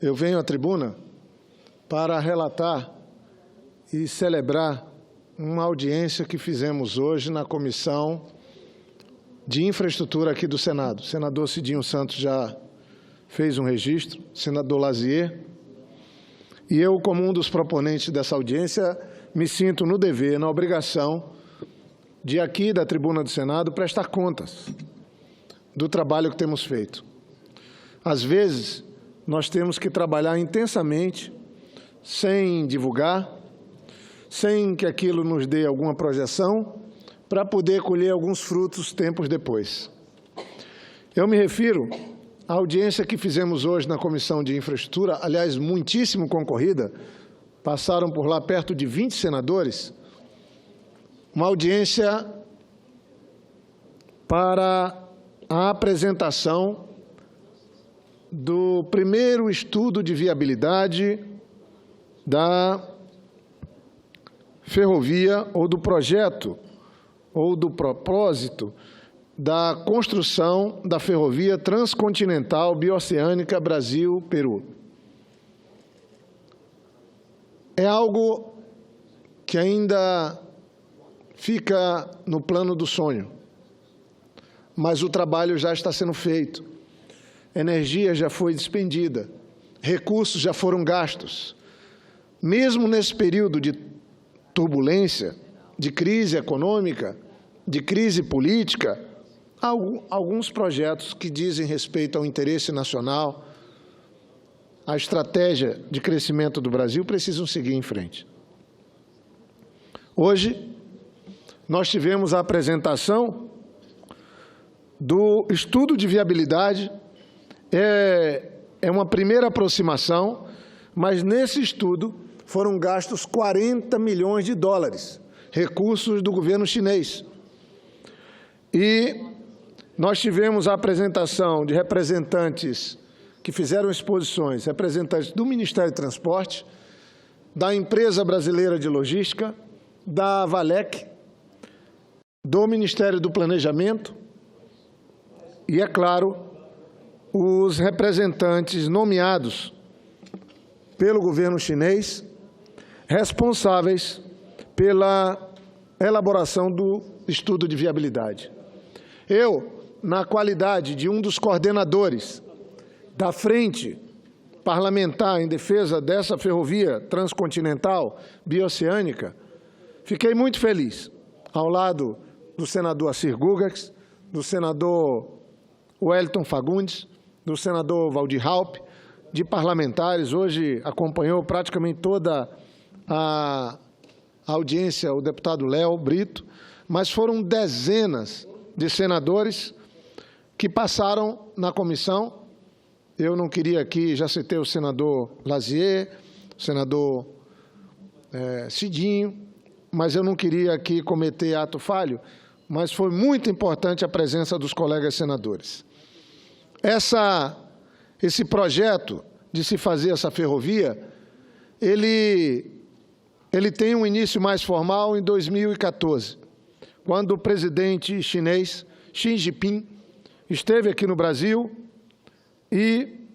eu venho à tribuna para relatar e celebrar uma audiência que fizemos hoje na Comissão de Infraestrutura aqui do Senado. O senador Cidinho Santos já fez um registro, o senador Lazier, e eu, como um dos proponentes dessa audiência, me sinto no dever, na obrigação de aqui da tribuna do Senado prestar contas do trabalho que temos feito. Às vezes, nós temos que trabalhar intensamente, sem divulgar, sem que aquilo nos dê alguma projeção, para poder colher alguns frutos tempos depois. Eu me refiro à audiência que fizemos hoje na Comissão de Infraestrutura, aliás, muitíssimo concorrida, passaram por lá perto de 20 senadores, uma audiência para a apresentação do primeiro estudo de viabilidade da ferrovia ou do projeto ou do propósito da construção da ferrovia transcontinental bioceânica Brasil-Peru. É algo que ainda fica no plano do sonho, mas o trabalho já está sendo feito, energia já foi despendida, recursos já foram gastos. Mesmo nesse período de turbulência, de crise econômica, de crise política, há alguns projetos que dizem respeito ao interesse nacional, à estratégia de crescimento do Brasil, precisam seguir em frente. Hoje, nós tivemos a apresentação do estudo de viabilidade. É uma primeira aproximação, mas nesse estudo foram gastos 40 milhões de dólares, recursos do governo chinês. E nós tivemos a apresentação de representantes que fizeram exposições, representantes do Ministério do Transporte, da Empresa Brasileira de Logística, da Valec, do Ministério do Planejamento e, é claro, os representantes nomeados pelo governo chinês, responsáveis pela elaboração do estudo de viabilidade. Eu, na qualidade de um dos coordenadores da Frente Parlamentar em defesa dessa ferrovia transcontinental bioceânica, fiquei muito feliz, ao lado do senador Assir Gugartz, do senador Wellington Fagundes, do senador Waldir Raupp, de parlamentares. Hoje acompanhou praticamente toda a audiência o deputado Léo Brito, mas foram dezenas de senadores que passaram na comissão. Eu não queria aqui, já citei o senador Lazier, o senador Cidinho, mas eu não queria aqui cometer ato falho, mas foi muito importante a presença dos colegas senadores. Esse projeto de se fazer essa ferrovia, ele tem um início mais formal em 2014, quando o presidente chinês Xi Jinping esteve aqui no Brasil e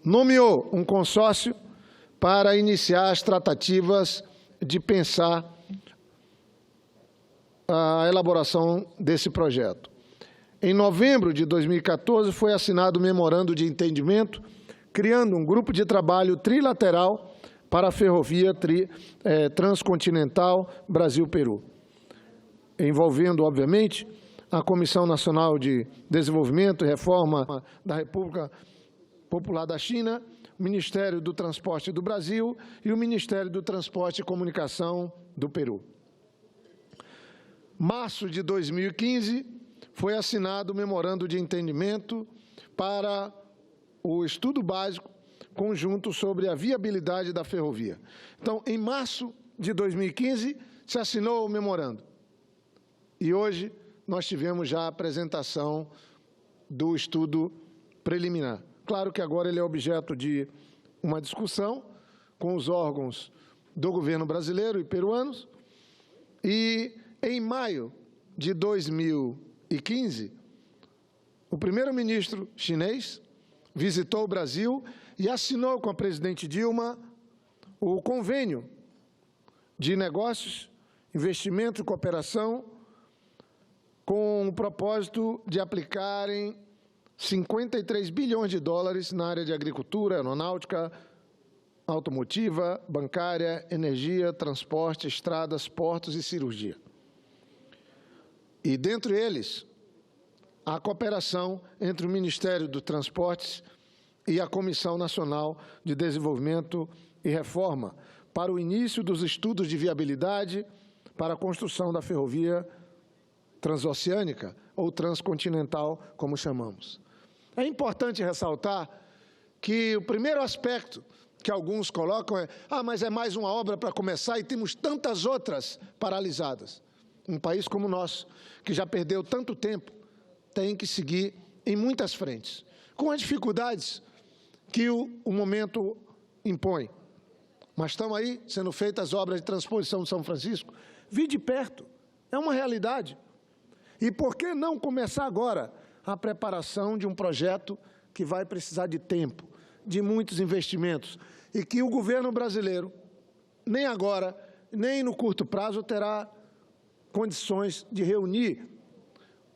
nomeou um consórcio para iniciar as tratativas de pensar a elaboração desse projeto. Em novembro de 2014, foi assinado o memorando de entendimento, criando um grupo de trabalho trilateral para a ferrovia transcontinental Brasil-Peru, envolvendo, obviamente, a Comissão Nacional de Desenvolvimento e Reforma da República Popular da China, o Ministério do Transporte do Brasil e o Ministério do Transporte e Comunicação do Peru. Março de 2015, foi assinado o memorando de entendimento para o estudo básico conjunto sobre a viabilidade da ferrovia. Então, em março de 2015, se assinou o memorando. E hoje nós tivemos já a apresentação do estudo preliminar. Claro que agora ele é objeto de uma discussão com os órgãos do governo brasileiro e peruanos. E em maio de 2015, o primeiro-ministro chinês visitou o Brasil e assinou com a presidente Dilma o convênio de negócios, investimento e cooperação com o propósito de aplicarem 53 bilhões de dólares na área de agricultura, aeronáutica, automotiva, bancária, energia, transporte, estradas, portos e cirurgia. E, dentre eles, a cooperação entre o Ministério dos Transportes e a Comissão Nacional de Desenvolvimento e Reforma para o início dos estudos de viabilidade para a construção da ferrovia transoceânica ou transcontinental, como chamamos. É importante ressaltar que o primeiro aspecto que alguns colocam é: mas é mais uma obra para começar e temos tantas outras paralisadas. Um país como o nosso, que já perdeu tanto tempo, tem que seguir em muitas frentes, com as dificuldades que o momento impõe. Mas estão aí sendo feitas as obras de transposição de São Francisco. Vi de perto, é uma realidade. E por que não começar agora a preparação de um projeto que vai precisar de tempo, de muitos investimentos, e que o governo brasileiro, nem agora, nem no curto prazo, terá condições de reunir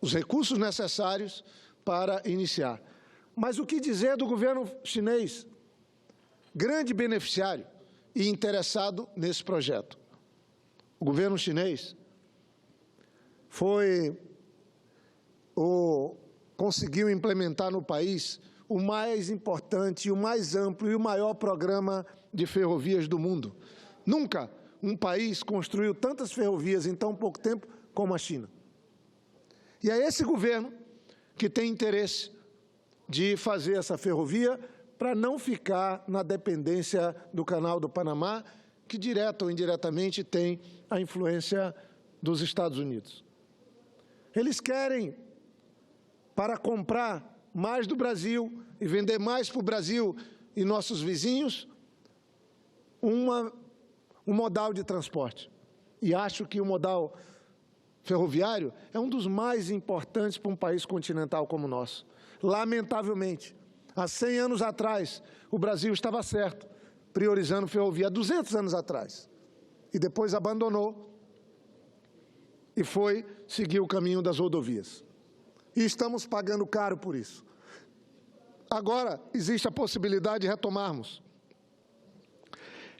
os recursos necessários para iniciar. Mas o que dizer do governo chinês, grande beneficiário e interessado nesse projeto? O governo chinês conseguiu implementar no país o mais importante, o mais amplo e o maior programa de ferrovias do mundo. Nunca um país construiu tantas ferrovias em tão pouco tempo como a China. E é esse governo que tem interesse de fazer essa ferrovia para não ficar na dependência do Canal do Panamá, que direta ou indiretamente tem a influência dos Estados Unidos. Eles querem, para comprar mais do Brasil e vender mais para o Brasil e nossos vizinhos, um modal de transporte. E acho que o modal ferroviário é um dos mais importantes para um país continental como o nosso. Lamentavelmente, há 100 anos atrás, o Brasil estava certo, priorizando ferrovia, há 200 anos atrás. E depois abandonou e foi seguir o caminho das rodovias. E estamos pagando caro por isso. Agora, existe a possibilidade de retomarmos.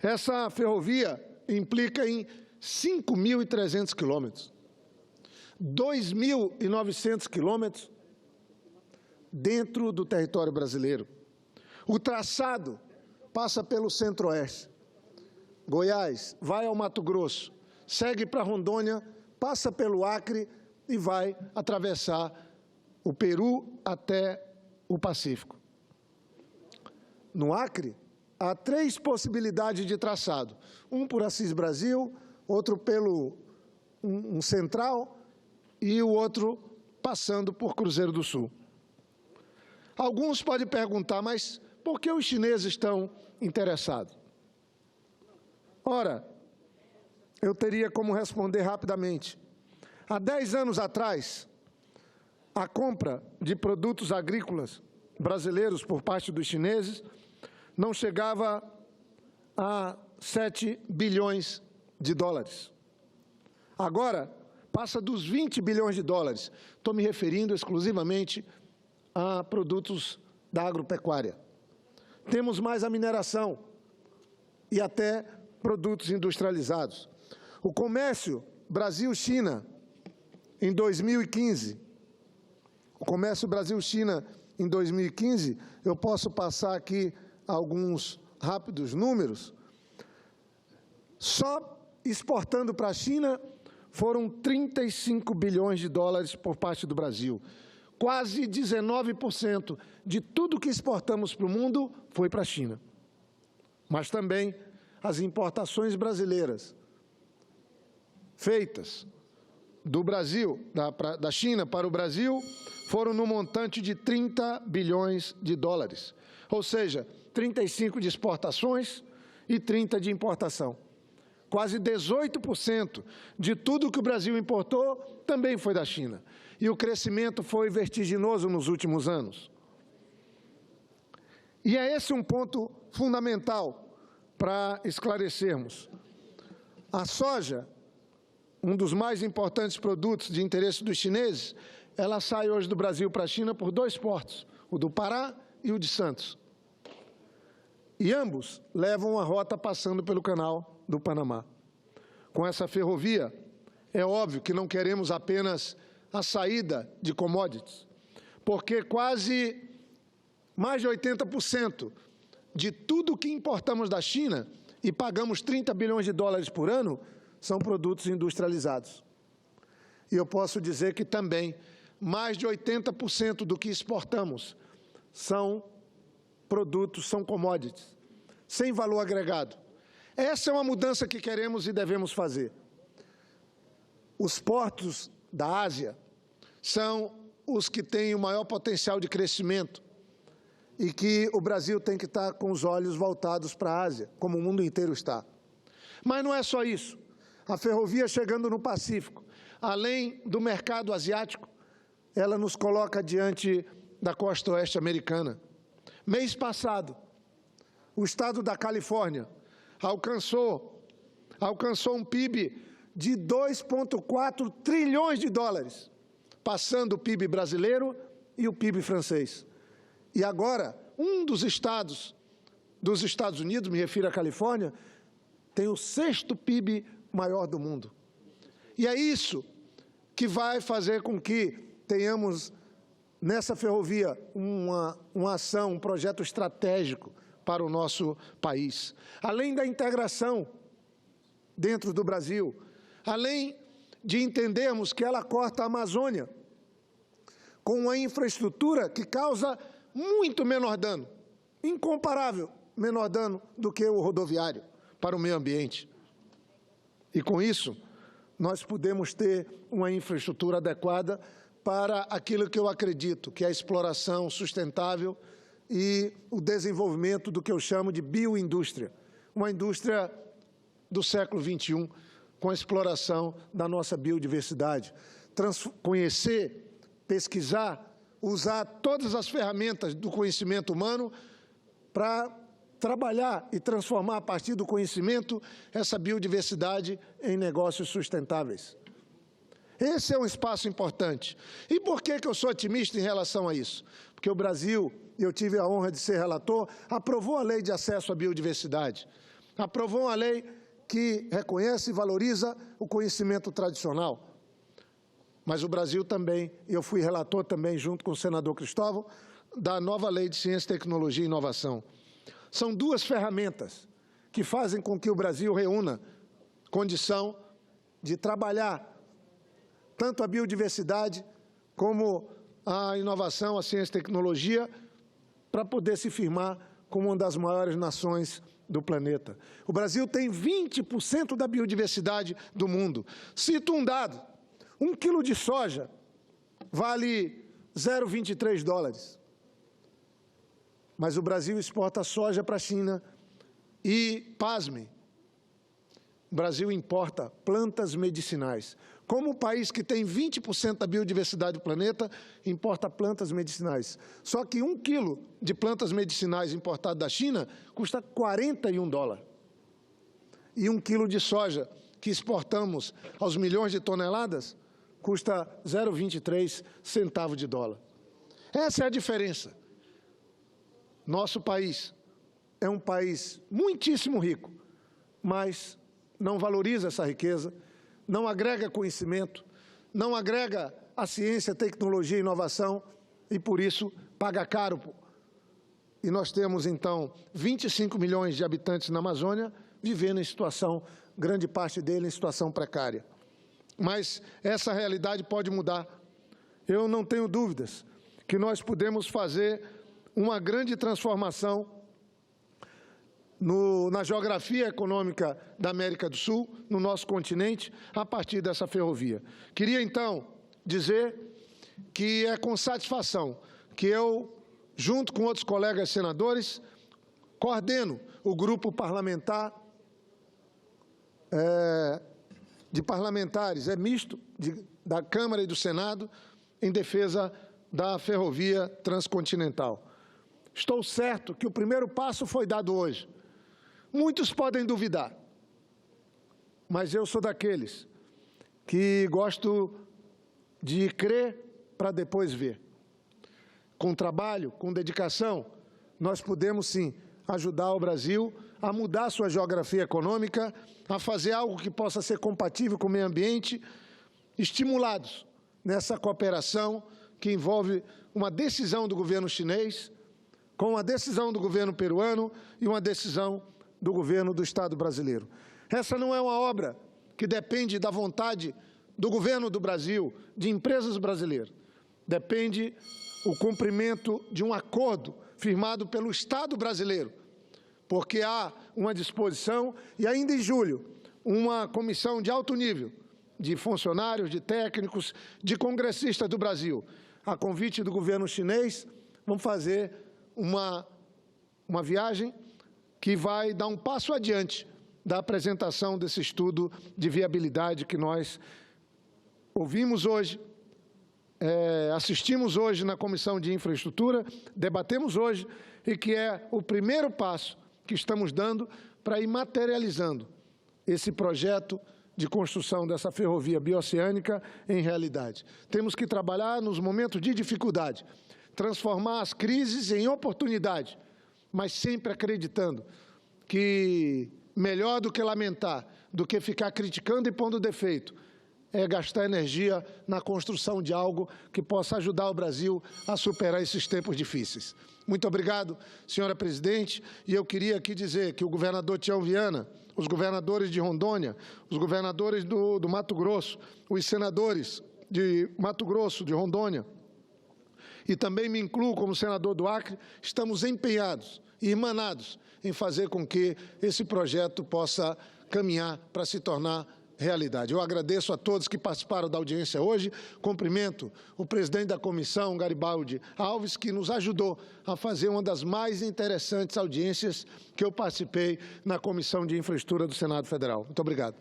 Essa ferrovia implica em 5.300 quilômetros, 2.900 quilômetros dentro do território brasileiro. O traçado passa pelo Centro-Oeste, Goiás, vai ao Mato Grosso, segue para Rondônia, passa pelo Acre e vai atravessar o Peru até o Pacífico. No Acre, há 3 possibilidades de traçado. Um por Assis Brasil, outro pelo Central e o outro passando por Cruzeiro do Sul. Alguns podem perguntar, mas por que os chineses estão interessados? Ora, eu teria como responder rapidamente. Há 10 anos atrás, a compra de produtos agrícolas brasileiros por parte dos chineses não chegava a 7 bilhões de dólares. Agora, passa dos 20 bilhões de dólares. Estou me referindo exclusivamente a produtos da agropecuária. Temos mais a mineração e até produtos industrializados. O comércio Brasil-China em 2015, eu posso passar aqui alguns rápidos números. Só exportando para a China foram 35 bilhões de dólares por parte do Brasil. Quase 19% de tudo que exportamos para o mundo foi para a China. Mas também as importações brasileiras feitas do Brasil, da China para o Brasil, foram no montante de 30 bilhões de dólares. Ou seja, 35 de exportações e 30 de importação. Quase 18% de tudo que o Brasil importou também foi da China. E o crescimento foi vertiginoso nos últimos anos. E é esse um ponto fundamental para esclarecermos. A soja, um dos mais importantes produtos de interesse dos chineses, ela sai hoje do Brasil para a China por 2 portos, o do Pará e o de Santos. E ambos levam a rota passando pelo canal do Panamá. Com essa ferrovia, é óbvio que não queremos apenas a saída de commodities, porque quase mais de 80% de tudo que importamos da China e pagamos 30 bilhões de dólares por ano são produtos industrializados. E eu posso dizer que também mais de 80% do que exportamos são produtos, são commodities, sem valor agregado. Essa é uma mudança que queremos e devemos fazer. Os portos da Ásia são os que têm o maior potencial de crescimento e que o Brasil tem que estar com os olhos voltados para a Ásia, como o mundo inteiro está. Mas não é só isso. A ferrovia chegando no Pacífico, além do mercado asiático, ela nos coloca diante da costa oeste americana. Mês passado, o estado da Califórnia alcançou um PIB de 2,4 trilhões de dólares, passando o PIB brasileiro e o PIB francês. E agora, um dos estados dos Estados Unidos, me refiro à Califórnia, tem o 6º PIB maior do mundo. E é isso que vai fazer com que tenhamos nessa ferrovia uma ação, um projeto estratégico para o nosso país. Além da integração dentro do Brasil, além de entendermos que ela corta a Amazônia com uma infraestrutura que causa muito menor dano, incomparável menor dano do que o rodoviário para o meio ambiente. E com isso, nós podemos ter uma infraestrutura adequada para aquilo que eu acredito, que é a exploração sustentável e o desenvolvimento do que eu chamo de bioindústria, uma indústria do século XXI, com a exploração da nossa biodiversidade. Conhecer, pesquisar, usar todas as ferramentas do conhecimento humano para trabalhar e transformar a partir do conhecimento essa biodiversidade em negócios sustentáveis. Esse é um espaço importante. E por que eu sou otimista em relação a isso? Porque o Brasil, eu tive a honra de ser relator, aprovou a Lei de Acesso à Biodiversidade. Aprovou uma lei que reconhece e valoriza o conhecimento tradicional. Mas o Brasil também, eu fui relator também, junto com o senador Cristóvão, da nova Lei de Ciência, Tecnologia e Inovação. São 2 ferramentas que fazem com que o Brasil reúna condição de trabalhar tanto a biodiversidade como a inovação, a ciência e tecnologia, para poder se firmar como uma das maiores nações do planeta. O Brasil tem 20% da biodiversidade do mundo. Cito um dado: 1 quilo de soja vale 0,23 dólares. Mas o Brasil exporta soja para a China e, pasmem, o Brasil importa plantas medicinais. Como o país que tem 20% da biodiversidade do planeta, importa plantas medicinais. Só que 1 quilo de plantas medicinais importado da China custa 41 dólares. E 1 quilo de soja que exportamos aos milhões de toneladas custa 0,23 centavo de dólar. Essa é a diferença. Nosso país é um país muitíssimo rico, mas não valoriza essa riqueza, não agrega conhecimento, não agrega a ciência, tecnologia e inovação e, por isso, paga caro. E nós temos, então, 25 milhões de habitantes na Amazônia vivendo em situação, grande parte dele em situação precária. Mas essa realidade pode mudar. Eu não tenho dúvidas que nós podemos fazer uma grande transformação na geografia econômica da América do Sul, no nosso continente, a partir dessa ferrovia. Queria, então, dizer que é com satisfação que eu, junto com outros colegas senadores, coordeno o grupo parlamentar de parlamentares, misto, da Câmara e do Senado, em defesa da ferrovia transcontinental. Estou certo que o primeiro passo foi dado hoje. Muitos podem duvidar, mas eu sou daqueles que gosto de crer para depois ver. Com trabalho, com dedicação, nós podemos sim ajudar o Brasil a mudar sua geografia econômica, a fazer algo que possa ser compatível com o meio ambiente, estimulados nessa cooperação que envolve uma decisão do governo chinês, com uma decisão do governo peruano e uma decisão do governo do Estado brasileiro. Essa não é uma obra que depende da vontade do governo do Brasil, de empresas brasileiras. Depende o cumprimento de um acordo firmado pelo Estado brasileiro, porque há uma disposição e ainda em julho uma comissão de alto nível de funcionários, de técnicos, de congressistas do Brasil, a convite do governo chinês, vão fazer uma viagem que vai dar um passo adiante da apresentação desse estudo de viabilidade que nós ouvimos hoje, assistimos hoje na Comissão de Infraestrutura, debatemos hoje, e que é o primeiro passo que estamos dando para ir materializando esse projeto de construção dessa ferrovia bioceânica em realidade. Temos que trabalhar nos momentos de dificuldade, transformar as crises em oportunidade, mas sempre acreditando que melhor do que lamentar, do que ficar criticando e pondo defeito, é gastar energia na construção de algo que possa ajudar o Brasil a superar esses tempos difíceis. Muito obrigado, senhora presidente, e eu queria aqui dizer que o governador Tião Viana, os governadores de Rondônia, os governadores do Mato Grosso, os senadores de Mato Grosso, de Rondônia, e também me incluo como senador do Acre, estamos empenhados e emanados em fazer com que esse projeto possa caminhar para se tornar realidade. Eu agradeço a todos que participaram da audiência hoje, cumprimento o presidente da comissão, Garibaldi Alves, que nos ajudou a fazer uma das mais interessantes audiências que eu participei na Comissão de Infraestrutura do Senado Federal. Muito obrigado.